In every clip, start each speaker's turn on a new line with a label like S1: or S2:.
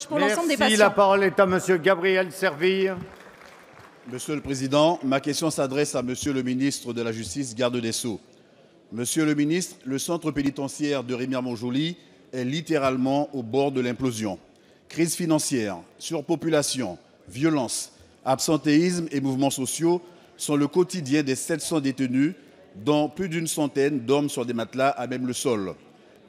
S1: pour l'ensemble des patients.
S2: La parole est à Monsieur Gabriel Serville.
S3: Monsieur le Président, ma question s'adresse à Monsieur le ministre de la Justice, garde des Sceaux. Monsieur le ministre, le centre pénitentiaire de Remire-Montjoly est littéralement au bord de l'implosion. Crise financière, surpopulation, violence, absentéisme et mouvements sociaux sont le quotidien des 700 détenus, dont plus d'une centaine dorment sur des matelas à même le sol.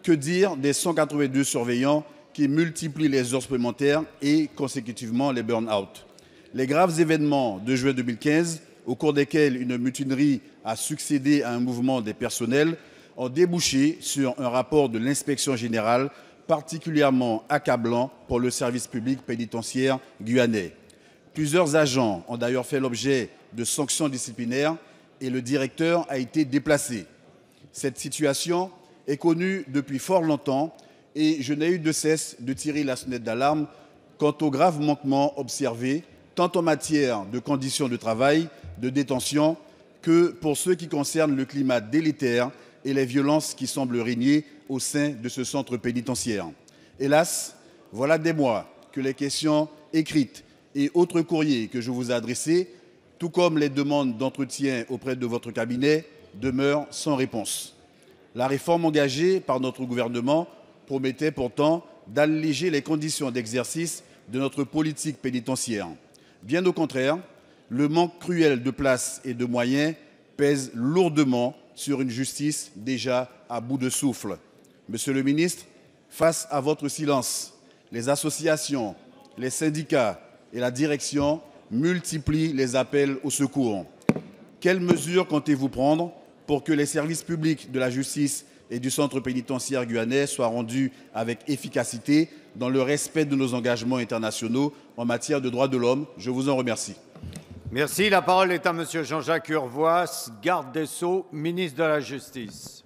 S3: Que dire des 182 surveillants qui multiplient les heures supplémentaires et consécutivement les burn-out? Les graves événements de juin 2015, au cours desquels une mutinerie a succédé à un mouvement des personnels, ont débouché sur un rapport de l'inspection générale particulièrement accablant pour le service public pénitentiaire guyanais. Plusieurs agents ont d'ailleurs fait l'objet de sanctions disciplinaires et le directeur a été déplacé. Cette situation est connue depuis fort longtemps et je n'ai eu de cesse de tirer la sonnette d'alarme quant aux graves manquements observés, tant en matière de conditions de travail, de détention, que pour ceux qui concernent le climat délétère et les violences qui semblent régner au sein de ce centre pénitentiaire. Hélas, voilà des mois que les questions écrites et autres courriers que je vous ai adressés, tout comme les demandes d'entretien auprès de votre cabinet, demeurent sans réponse. La réforme engagée par notre gouvernement promettait pourtant d'alléger les conditions d'exercice de notre politique pénitentiaire. Bien au contraire, le manque cruel de places et de moyens pèse lourdement sur une justice déjà à bout de souffle. Monsieur le ministre, face à votre silence, les associations, les syndicats et la direction multiplient les appels au secours. Quelles mesures comptez-vous prendre pour que les services publics de la justice et du centre pénitentiaire guyanais soient rendus avec efficacité dans le respect de nos engagements internationaux en matière de droits de l'homme? Je vous en remercie.
S2: Merci. La parole est à Monsieur Jean-Jacques Urvoas, garde des Sceaux, ministre de la Justice.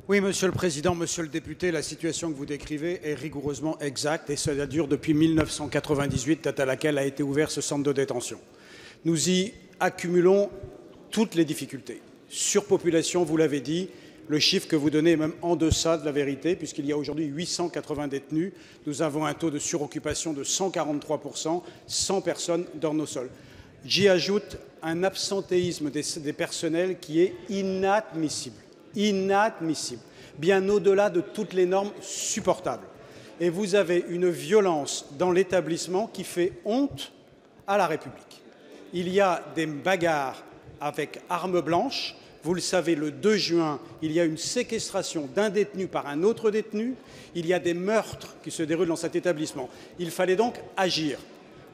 S4: Oui, Monsieur le Président, Monsieur le député, la situation que vous décrivez est rigoureusement exacte et cela dure depuis 1998, date à laquelle a été ouvert ce centre de détention. Nous y accumulons toutes les difficultés. Surpopulation, vous l'avez dit, le chiffre que vous donnez est même en deçà de la vérité, puisqu'il y a aujourd'hui 880 détenus. Nous avons un taux de suroccupation de 143%, 100 personnes dorment au sol. J'y ajoute un absentéisme des personnels qui est inadmissible. Inadmissible, bien au-delà de toutes les normes supportables. Et vous avez une violence dans l'établissement qui fait honte à la République. Il y a des bagarres avec armes blanches. Vous le savez, le 2 juin, il y a une séquestration d'un détenu par un autre détenu. Il y a des meurtres qui se déroulent dans cet établissement. Il fallait donc agir.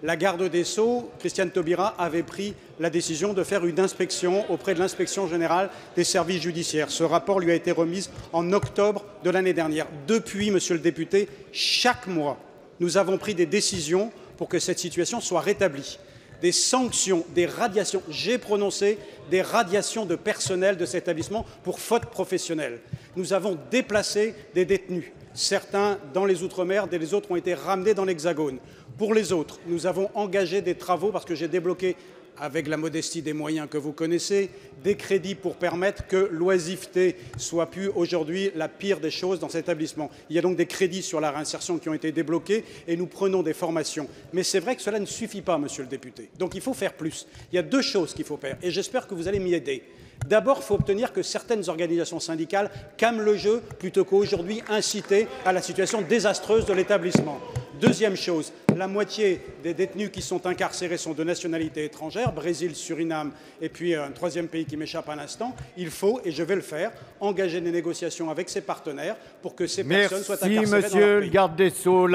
S4: La garde des Sceaux, Christiane Taubira, avait pris la décision de faire une inspection auprès de l'inspection générale des services judiciaires. Ce rapport lui a été remis en octobre de l'année dernière. Depuis, Monsieur le député, chaque mois, nous avons pris des décisions pour que cette situation soit rétablie. Des sanctions, des radiations. J'ai prononcé des radiations de personnel de cet établissement pour faute professionnelle. Nous avons déplacé des détenus. Certains dans les Outre-mer, les autres ont été ramenés dans l'Hexagone. Pour les autres, nous avons engagé des travaux parce que j'ai débloqué, avec la modestie des moyens que vous connaissez, des crédits pour permettre que l'oisiveté soit plus aujourd'hui la pire des choses dans cet établissement. Il y a donc des crédits sur la réinsertion qui ont été débloqués et nous prenons des formations. Mais c'est vrai que cela ne suffit pas, Monsieur le député. Donc il faut faire plus. Il y a deux choses qu'il faut faire et j'espère que vous allez m'y aider. D'abord, il faut obtenir que certaines organisations syndicales calment le jeu plutôt qu'aujourd'hui inciter à la situation désastreuse de l'établissement. Deuxième chose, la moitié des détenus qui sont incarcérés sont de nationalité étrangère, Brésil, Suriname et puis un troisième pays qui m'échappe à l'instant. Il faut, et je vais le faire, engager des négociations avec ses partenaires pour que ces personnes soient incarcérées dans leur pays.
S2: Merci, Monsieur le garde des Sceaux.